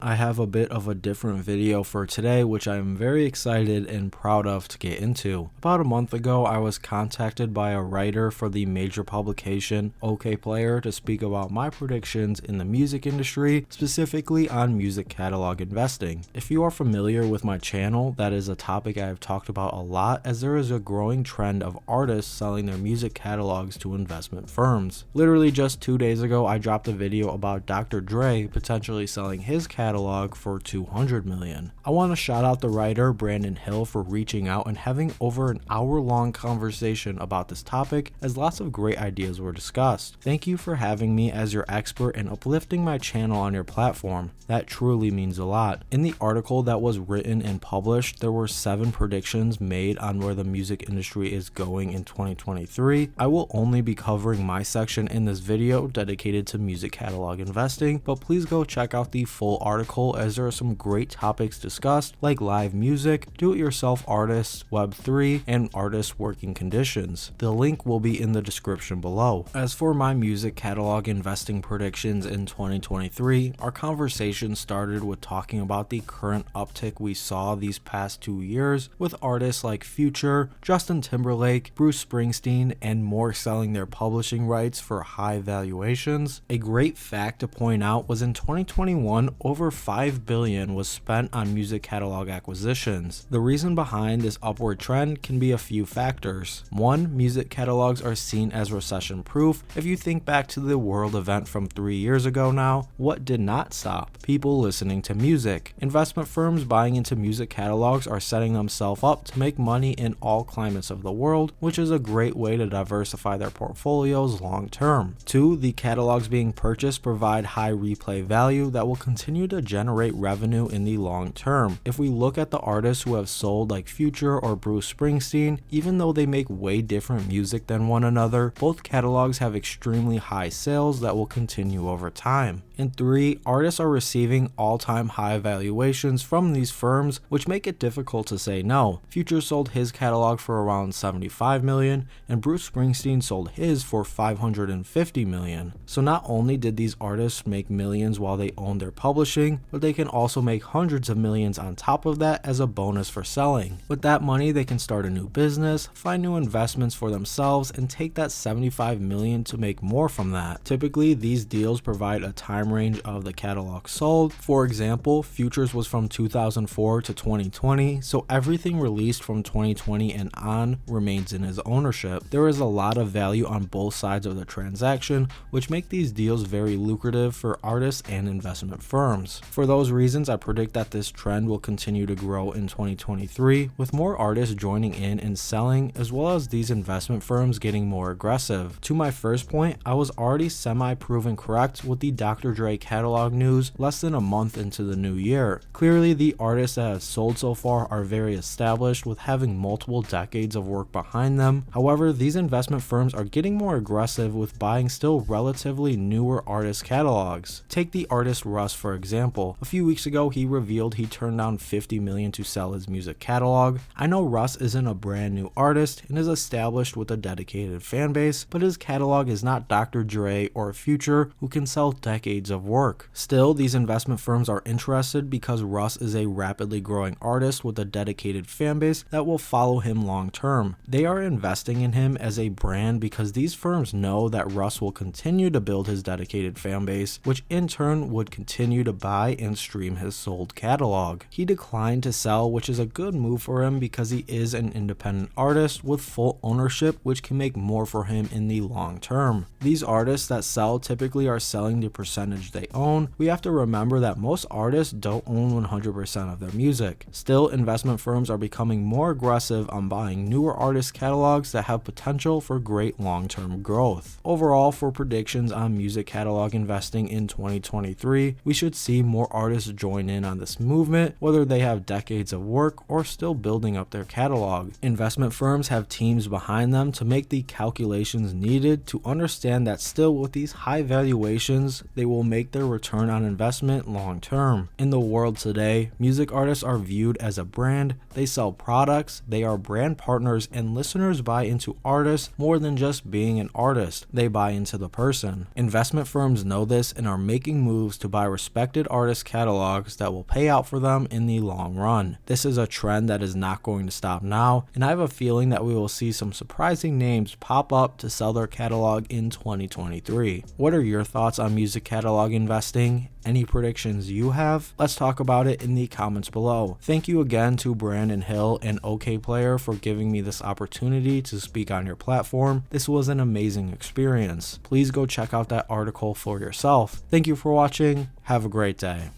I have a bit of a different video for today, which I am very excited and proud of to get into. About a month ago, I was contacted by a writer for the major publication Okayplayer to speak about my predictions in the music industry, specifically on music catalog investing. If you are familiar with my channel, that is a topic I have talked about a lot, as there is a growing trend of artists selling their music catalogs to investment firms. Literally just 2 days ago, I dropped a video about Dr. Dre potentially selling his catalog for $200 million. I want to shout out the writer Brandon Hill for reaching out and having over an hour-long conversation about this topic, as lots of great ideas were discussed. Thank you for having me as your expert and uplifting my channel on your platform. That truly means a lot. In the article that was written and published, there were 7 predictions made on where the music industry is going in 2023. I will only be covering my section in this video dedicated to music catalog investing, but please go check out the full article, as there are some great topics discussed like live music, do-it-yourself artists, Web3, and artist working conditions. The link will be in the description below. As for my music catalog investing predictions in 2023, our conversation started with talking about the current uptick we saw these past 2 years, with artists like Future, Justin Timberlake, Bruce Springsteen, and more selling their publishing rights for high valuations. A great fact to point out was in 2021, over $5 billion was spent on music catalog acquisitions. The reason behind this upward trend can be a few factors. One, music catalogs are seen as recession proof. If you think back to the world event from 3 years ago now, what did not stop? People listening to music. Investment firms buying into music catalogs are setting themselves up to make money in all climates of the world, which is a great way to diversify their portfolios long term. 2, the catalogs being purchased provide high replay value that will continue to generate revenue in the long term. If we look at the artists who have sold like Future or Bruce Springsteen, even though they make way different music than one another, both catalogs have extremely high sales that will continue over time. And 3, artists are receiving all-time high valuations from these firms, which make it difficult to say no. Future sold his catalog for around $75 million, and Bruce Springsteen sold his for $550 million. So not only did these artists make millions while they owned their publishing, but they can also make hundreds of millions on top of that as a bonus for selling. With that money, they can start a new business, find new investments for themselves, and take that $75 million to make more from that. Typically, these deals provide a time range of the catalog sold. For example, Futures was from 2004 to 2020, so everything released from 2020 and on remains in his ownership. There is a lot of value on both sides of the transaction, which make these deals very lucrative for artists and investment firms. For those reasons, I predict that this trend will continue to grow in 2023, with more artists joining in and selling, as well as these investment firms getting more aggressive. To my first point, I was already semi-proven correct with the Dr. Dre catalog news less than a month into the new year. Clearly, the artists that have sold so far are very established, with having multiple decades of work behind them. However, these investment firms are getting more aggressive with buying still relatively newer artist catalogs. Take the artist Russ for example. A few weeks ago, he revealed he turned down $50 million to sell his music catalog. I know Russ isn't a brand new artist and is established with a dedicated fan base, but his catalog is not Dr. Dre or Future, who can sell decades of work. Still, these investment firms are interested because Russ is a rapidly growing artist with a dedicated fan base that will follow him long term. They are investing in him as a brand because these firms know that Russ will continue to build his dedicated fan base, which in turn would continue to buy and stream his sold catalog. He declined to sell, which is a good move for him because he is an independent artist with full ownership, which can make more for him in the long term. These artists that sell typically are selling the percentage they own. We have to remember that most artists don't own 100% of their music. Still, investment firms are becoming more aggressive on buying newer artist catalogs that have potential for great long-term growth. Overall, for predictions on music catalog investing in 2023, we should see more artists join in on this movement, whether they have decades of work or still building up their catalog. Investment firms have teams behind them to make the calculations needed to understand that still with these high valuations, they will make their return on investment long term. In the world today, music artists are viewed as a brand. They sell products, they are brand partners, and listeners buy into artists more than just being an artist. They buy into the person. Investment firms know this and are making moves to buy respected artist catalogs that will pay out for them in the long run. This is a trend that is not going to stop now, and I have a feeling that we will see some surprising names pop up to sell their catalog in 2023. What are your thoughts on music catalog investing? Any predictions you have? Let's talk about it in the comments below. Thank you again to Brandon Hill and Okayplayer for giving me this opportunity to speak on your platform. This was an amazing experience. Please go check out that article for yourself. Thank you for watching. Have a great day.